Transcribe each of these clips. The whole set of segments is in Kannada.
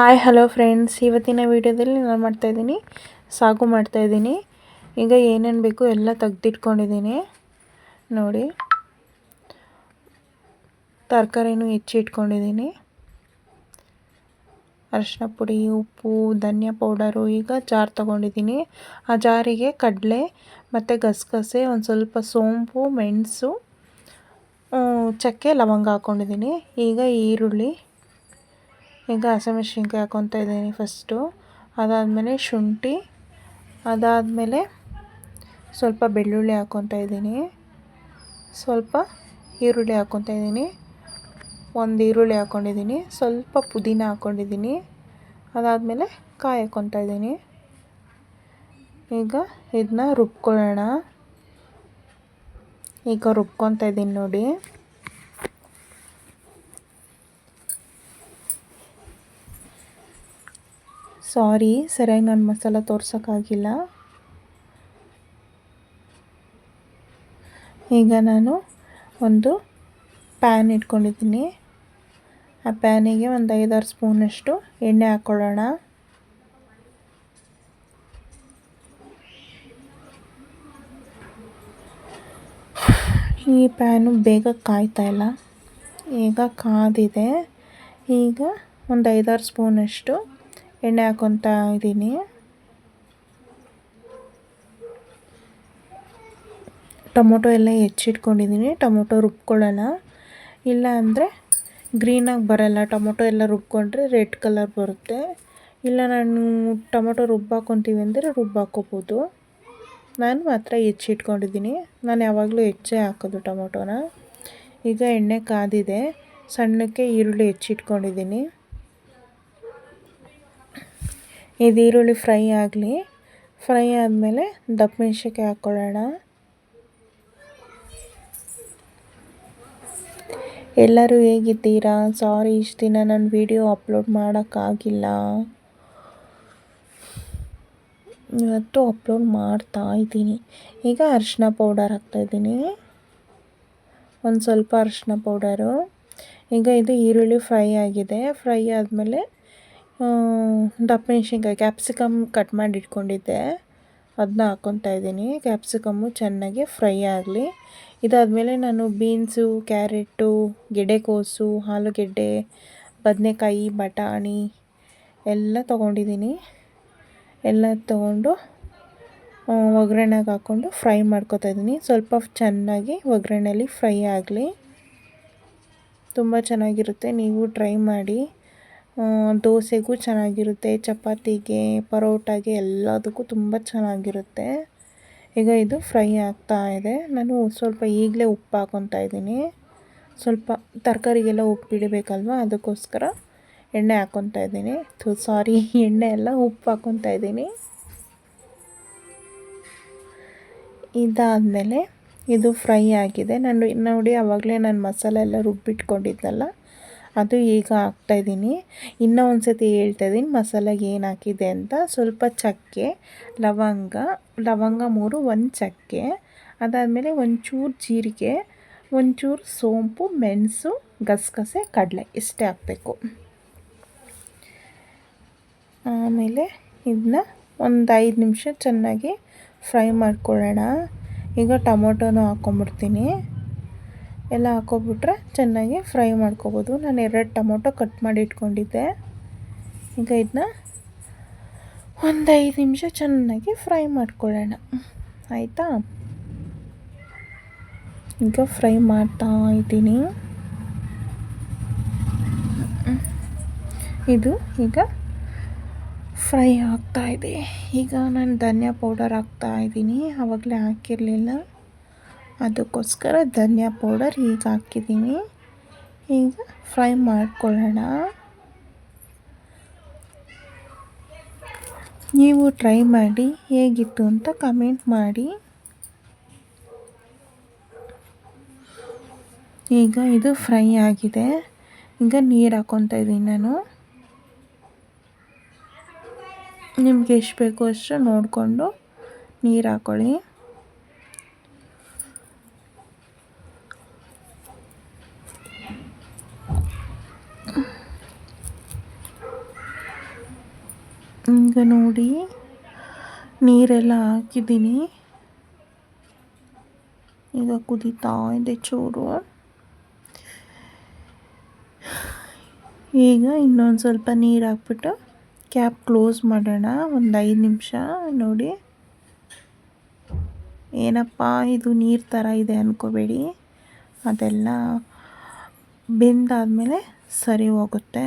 ಹಾಯ್ ಹಲೋ ಫ್ರೆಂಡ್ಸ್, ಇವತ್ತಿನ ವೀಡಿಯೋದಲ್ಲಿ ನಾನು ಮಾಡ್ತಾಯಿದ್ದೀನಿ ಸಾಗು ಮಾಡ್ತಾಯಿದ್ದೀನಿ. ಈಗ ಏನೇನು ಬೇಕು ಎಲ್ಲ ತೆಗೆದಿಟ್ಕೊಂಡಿದ್ದೀನಿ ನೋಡಿ. ತರಕಾರಿನೂ ಹೆಚ್ಚಿಟ್ಕೊಂಡಿದ್ದೀನಿ, ಅರಿಶಿನ ಪುಡಿ, ಉಪ್ಪು, ಧನಿಯಾ ಪೌಡರು. ಈಗ ಜಾರ್ ತೊಗೊಂಡಿದ್ದೀನಿ. ಆ ಜಾರಿಗೆ ಕಡಲೆ ಮತ್ತು ಗಸಗಸೆ, ಒಂದು ಸ್ವಲ್ಪ ಸೋಂಪು, ಮೆಣಸು, ಚಕ್ಕೆ, ಲವಂಗ ಹಾಕ್ಕೊಂಡಿದ್ದೀನಿ. ಈಗ ಈರುಳ್ಳಿ, ಈಗ ಹಸಿಮೆಣ್ಸಿನ್ಕಾಯಿ ಹಾಕ್ಕೊತಾ ಇದ್ದೀನಿ ಫಸ್ಟು. ಅದಾದಮೇಲೆ ಶುಂಠಿ, ಅದಾದಮೇಲೆ ಸ್ವಲ್ಪ ಬೆಳ್ಳುಳ್ಳಿ ಹಾಕ್ಕೊತಾ ಇದ್ದೀನಿ, ಸ್ವಲ್ಪ ಈರುಳ್ಳಿ ಹಾಕ್ಕೊತಾ ಇದ್ದೀನಿ, ಒಂದು ಈರುಳ್ಳಿ ಹಾಕ್ಕೊಂಡಿದ್ದೀನಿ, ಸ್ವಲ್ಪ ಪುದೀನ ಹಾಕ್ಕೊಂಡಿದ್ದೀನಿ. ಅದಾದಮೇಲೆ ಕಾಯಿ ಹಾಕ್ಕೊತಾ ಇದ್ದೀನಿ. ಈಗ ಇದನ್ನ ರುಬ್ಕೊಳ್ಳೋಣ. ಈಗ ರುಬ್ಕೊತಾ ಇದ್ದೀನಿ ನೋಡಿ. ಸಾರಿ, ಸರಿಯಾಗಿ ನಾನು ಮಸಾಲ ತೋರ್ಸೋಕ್ಕಾಗಿಲ್ಲ. ಈಗ ನಾನು ಒಂದು ಪ್ಯಾನ್ ಇಟ್ಕೊಂಡಿದ್ದೀನಿ. ಆ ಪ್ಯಾನಿಗೆ ಒಂದು 5-6 ಸ್ಪೂನಷ್ಟು ಎಣ್ಣೆ ಹಾಕ್ಕೊಳ್ಳೋಣ. ಈ ಪ್ಯಾನು ಬೇಗ ಕಾಯ್ತಾಯಿಲ್ಲ, ಈಗ ಕಾದಿದೆ. ಈಗ ಒಂದು 5-6 ಸ್ಪೂನಷ್ಟು ಎಣ್ಣೆ ಹಾಕ್ಕೊತಾ ಇದ್ದೀನಿ. ಟೊಮೊಟೊ ಎಲ್ಲ ಹೆಚ್ಚಿಟ್ಕೊಂಡಿದ್ದೀನಿ. ಟೊಮೊಟೊ ರುಬ್ಕೊಳ್ಳೋಣ, ಇಲ್ಲ ಅಂದರೆ ಗ್ರೀನಾಗಿ ಬರೋಲ್ಲ. ಟೊಮೊಟೊ ಎಲ್ಲ ರುಬ್ಕೊಂಡ್ರೆ ರೆಡ್ ಕಲರ್ ಬರುತ್ತೆ. ಇಲ್ಲ ನಾನು ಟೊಮೊಟೊ ರುಬ್ಬಾಕೊತೀವಿ ಅಂದರೆ ರುಬ್ಬಾಕೋಬೋದು. ನಾನು ಮಾತ್ರ ಹೆಚ್ಚಿಟ್ಕೊಂಡಿದ್ದೀನಿ. ನಾನು ಯಾವಾಗಲೂ ಹೆಚ್ಚೇ ಹಾಕೋದು ಟೊಮೊಟೊನ. ಈಗ ಎಣ್ಣೆ ಕಾದಿದೆ. ಸಣ್ಣಕ್ಕೆ ಈರುಳ್ಳಿ ಹೆಚ್ಚಿಟ್ಕೊಂಡಿದ್ದೀನಿ. ಇದು ಈರುಳ್ಳಿ ಫ್ರೈ ಆಗಲಿ. ಫ್ರೈ ಆದಮೇಲೆ ದಪ್ಪ ಮೆಣಸಿನ್ಕಾಯಿ ಹಾಕ್ಕೊಳ್ಳೋಣ. ಎಲ್ಲರೂ ಹೇಗಿದ್ದೀರಾ? ಸಾರಿ, ಇಷ್ಟು ದಿನ ನಾನು ವಿಡಿಯೋ ಅಪ್ಲೋಡ್ ಮಾಡೋಕ್ಕಾಗಿಲ್ಲ. ಇವತ್ತು ಅಪ್ಲೋಡ್ ಮಾಡ್ತಾ ಇದ್ದೀನಿ. ಈಗ ಅರಿಶಿನ ಪೌಡರ್ ಹಾಕ್ತಾಯಿದ್ದೀನಿ, ಒಂದು ಸ್ವಲ್ಪ ಅರಿಶಿನ ಪೌಡರು. ಈಗ ಇದು ಈರುಳ್ಳಿ ಫ್ರೈ ಆಗಿದೆ. ಫ್ರೈ ಆದಮೇಲೆ ದಪ್ಪ ಮೆಣಸಿನ್ಕಾಯಿ, ಕ್ಯಾಪ್ಸಿಕಮ್ ಕಟ್ ಮಾಡಿ ಇಟ್ಕೊಂಡಿದ್ದೆ, ಅದನ್ನ ಹಾಕ್ಕೊತಾ ಇದ್ದೀನಿ. ಕ್ಯಾಪ್ಸಿಕಮ್ಮು ಚೆನ್ನಾಗಿ ಫ್ರೈ ಆಗಲಿ. ಇದಾದಮೇಲೆ ನಾನು ಬೀನ್ಸು, ಕ್ಯಾರೆಟು, ಗೆಡ್ಡೆಕೋಸು, ಆಲೂಗೆಡ್ಡೆ, ಬದನೆಕಾಯಿ, ಬಟಾಣಿ ಎಲ್ಲ ತೊಗೊಂಡಿದ್ದೀನಿ. ಎಲ್ಲ ತೊಗೊಂಡು ಒಗ್ಗರಣೆಗೆ ಹಾಕ್ಕೊಂಡು ಫ್ರೈ ಮಾಡ್ಕೊತಾ ಇದ್ದೀನಿ. ಸ್ವಲ್ಪ ಚೆನ್ನಾಗಿ ಒಗ್ಗರಣೆಯಲ್ಲಿ ಫ್ರೈ ಆಗಲಿ. ತುಂಬ ಚೆನ್ನಾಗಿರುತ್ತೆ, ನೀವು ಟ್ರೈ ಮಾಡಿ. ದೋಸೆಗೂ ಚೆನ್ನಾಗಿರುತ್ತೆ, ಚಪಾತಿಗೆ, ಪರೋಟಾಗೆ ಎಲ್ಲದಕ್ಕೂ ತುಂಬ ಚೆನ್ನಾಗಿರುತ್ತೆ. ಈಗ ಇದು ಫ್ರೈ ಆಗ್ತಾ ಇದೆ. ನಾನು ಸ್ವಲ್ಪ ಈಗಲೇ ಉಪ್ಪು ಹಾಕ್ಕೊತಾ ಇದ್ದೀನಿ. ಸ್ವಲ್ಪ ತರಕಾರಿಗೆಲ್ಲ ಉಪ್ಪು ಇಡಬೇಕಲ್ವ, ಅದಕ್ಕೋಸ್ಕರ ಎಣ್ಣೆ ಹಾಕ್ಕೊತಾ ಇದ್ದೀನಿ. ಸಾರಿ, ಎಣ್ಣೆ ಎಲ್ಲ ಉಪ್ಪು ಹಾಕ್ಕೊತಾ ಇದ್ದೀನಿ. ಇದಾದಮೇಲೆ ಇದು ಫ್ರೈ ಆಗಿದೆ. ನಾನು ನೋಡಿ, ಆವಾಗಲೇ ನಾನು ಮಸಾಲೆ ಎಲ್ಲ ರುಬ್ಬಿಟ್ಕೊಂಡಿದ್ನಲ್ಲ, ಅದು ಈಗ ಹಾಕ್ತಾಯಿದ್ದೀನಿ. ಇನ್ನೂ ಒಂದು ಸತಿ ಹೇಳ್ತಾಯಿದ್ದೀನಿ ಮಸಾಲೆಗೆ ಏನು ಹಾಕಿದೆ ಅಂತ. ಸ್ವಲ್ಪ ಚಕ್ಕೆ, ಲವಂಗ 3, ಒಂದು ಚಕ್ಕೆ, ಅದಾದಮೇಲೆ ಒಂಚೂರು ಜೀರಿಗೆ, ಒಂಚೂರು ಸೋಂಪು, ಮೆಣಸು, ಗಸಗಸೆ, ಕಡಲೆ ಇಷ್ಟೇ ಹಾಕಬೇಕು. ಆಮೇಲೆ ಇದನ್ನ ಒಂದು 5 ನಿಮಿಷ ಚೆನ್ನಾಗಿ ಫ್ರೈ ಮಾಡ್ಕೊಳ್ಳೋಣ. ಈಗ ಟೊಮೊಟೊನೂ ಹಾಕ್ಕೊಂಬಿಡ್ತೀನಿ. ಎಲ್ಲ ಹಾಕ್ಕೊಬಿಟ್ರೆ ಚೆನ್ನಾಗಿ ಫ್ರೈ ಮಾಡ್ಕೊಬೋದು. ನಾನು 2 ಟೊಮೊಟೊ ಕಟ್ ಮಾಡಿ ಇಟ್ಕೊಂಡಿದ್ದೆ. ಈಗ ಇದನ್ನ ಒಂದು 5 ನಿಮಿಷ ಚೆನ್ನಾಗಿ ಫ್ರೈ ಮಾಡ್ಕೊಳ್ಳೋಣ, ಆಯಿತಾ? ಈಗ ಫ್ರೈ ಮಾಡ್ತಾ ಇದ್ದೀನಿ. ಇದು ಈಗ ಫ್ರೈ ಆಗ್ತಾಯಿದೆ. ಈಗ ನಾನು ಧನಿಯಾ ಪೌಡರ್ ಹಾಕ್ತಾಯಿದ್ದೀನಿ. ಆವಾಗಲೇ ಹಾಕಿರಲಿಲ್ಲ, ಅದಕ್ಕೋಸ್ಕರ ಧನಿಯಾ ಪೌಡರ್ ಈಗ ಹಾಕಿದ್ದೀನಿ. ಈಗ ಫ್ರೈ ಮಾಡ್ಕೊಳ್ಳೋಣ. ನೀವು ಟ್ರೈ ಮಾಡಿ, ಹೇಗಿತ್ತು ಅಂತ ಕಮೆಂಟ್ ಮಾಡಿ. ಈಗ ಇದು ಫ್ರೈ ಆಗಿದೆ. ಈಗ ನೀರು ಹಾಕ್ಕೊತಾ ಇದ್ದೀನಿ ನಾನು. ನಿಮ್ಗೆ ಎಷ್ಟು ಬೇಕೋ ಅಷ್ಟು ನೋಡಿಕೊಂಡು ನೀರು ಹಾಕ್ಕೊಳ್ಳಿ. ಈಗ ನೋಡಿ ನೀರೆಲ್ಲ ಹಾಕಿದ್ದೀನಿ. ಈಗ ಕುದೀತಾ ಇದೆ ಚೂರು. ಈಗ ಇನ್ನೊಂದು ಸ್ವಲ್ಪ ನೀರು ಹಾಕ್ಬಿಟ್ಟು ಕ್ಯಾಪ್ ಕ್ಲೋಸ್ ಮಾಡೋಣ ಒಂದು 5 ನಿಮಿಷ. ನೋಡಿ ಏನಪ್ಪ ಇದು ನೀರು ಥರ ಇದೆ ಅಂದ್ಕೋಬೇಡಿ, ಅದೆಲ್ಲ ಬೆಂದಾದಮೇಲೆ ಸರಿ ಹೋಗುತ್ತೆ.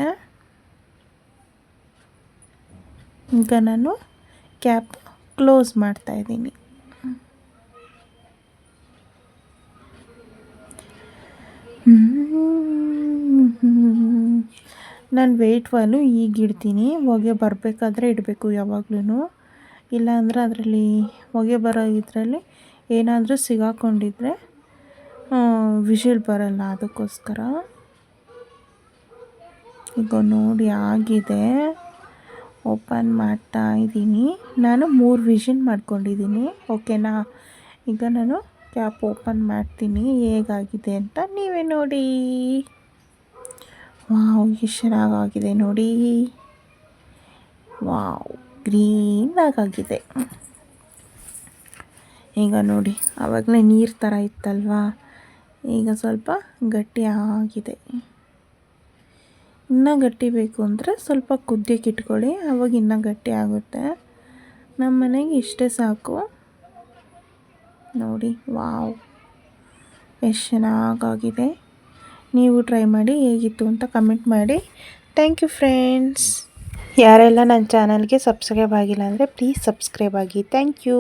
ಈಗ ನಾನು ಕ್ಯಾಪ್ ಕ್ಲೋಸ್ ಮಾಡ್ತಾಯಿದ್ದೀನಿ. ನಾನು ವೆಯ್ಟ್ ವಾಲು ಈಗ ಇಡ್ತೀನಿ. ಹೊಗೆ ಬರಬೇಕಾದ್ರೆ ಇಡಬೇಕು ಯಾವಾಗ್ಲೂ, ಇಲ್ಲಾಂದರೆ ಅದರಲ್ಲಿ ಹೊಗೆ ಬರೋ ಇದರಲ್ಲಿ ಏನಾದರೂ ಸಿಗಾಕೊಂಡಿದ್ರೆ ವಿಷಲ್ ಬರಲ್ಲ, ಅದಕ್ಕೋಸ್ಕರ. ಈಗ ನೋಡಿ ಆಗಿದೆ, ಓಪನ್ ಮಾಡ್ತಾ ಇದ್ದೀನಿ. ನಾನು 3 ವಿಷಲ್ ಮಾಡ್ಕೊಂಡಿದ್ದೀನಿ, ಓಕೆನಾ. ಈಗ ನಾನು ಕ್ಯಾಪ್ ಓಪನ್ ಮಾಡ್ತೀನಿ, ಹೇಗಾಗಿದೆ ಅಂತ ನೀವೇ ನೋಡಿ. ವಾವ್, ಎಷ್ಟು ಚೆನ್ನಾಗಾಗಿದೆ ನೋಡಿ. ವಾವ್, ಗ್ರೀನಾಗಾಗಿದೆ. ಈಗ ನೋಡಿ ಆವಾಗಲೇ ನೀರು ಥರ ಇತ್ತಲ್ವಾ, ಈಗ ಸ್ವಲ್ಪ ಗಟ್ಟಿ ಆಗಿದೆ. ಇನ್ನೂ ಗಟ್ಟಿ ಬೇಕು ಅಂದರೆ ಸ್ವಲ್ಪ ಕುದಿಯಕ್ಕೆ ಇಟ್ಕೊಳ್ಳಿ, ಆವಾಗ ಇನ್ನೂ ಗಟ್ಟಿ ಆಗುತ್ತೆ. ನಮ್ಮ ಮನೆಗೆ ಇಷ್ಟೇ ಸಾಕು ನೋಡಿ. ವಾವ್, ಎಷ್ಟು ಚೆನ್ನಾಗಾಗಿದೆ. ನೀವು ಟ್ರೈ ಮಾಡಿ, ಹೇಗಿತ್ತು ಅಂತ ಕಮೆಂಟ್ ಮಾಡಿ. Thank you friends. ಯಾರೆಲ್ಲ ನನ್ನ ಚಾನಲ್ಗೆ ಸಬ್ಸ್ಕ್ರೈಬ್ ಆಗಿಲ್ಲ ಅಂದರೆ ಪ್ಲೀಸ್ ಸಬ್ಸ್ಕ್ರೈಬ್ ಆಗಿ. Thank you.